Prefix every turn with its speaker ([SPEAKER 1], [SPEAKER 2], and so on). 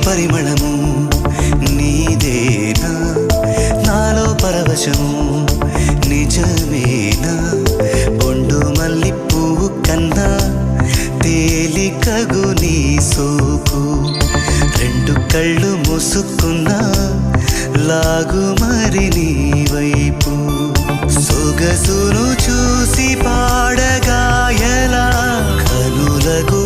[SPEAKER 1] పరిమళము నీదేనా నాలో పరవశము నిజమేనా బొండు మల్లి పువ్వు కన్నా తేలికగు నీ సోకు రెండు కళ్ళు మూసుకున్నా లాగు మరి నీ వైపు సొగసును చూసి పాడగాయలా కనులకు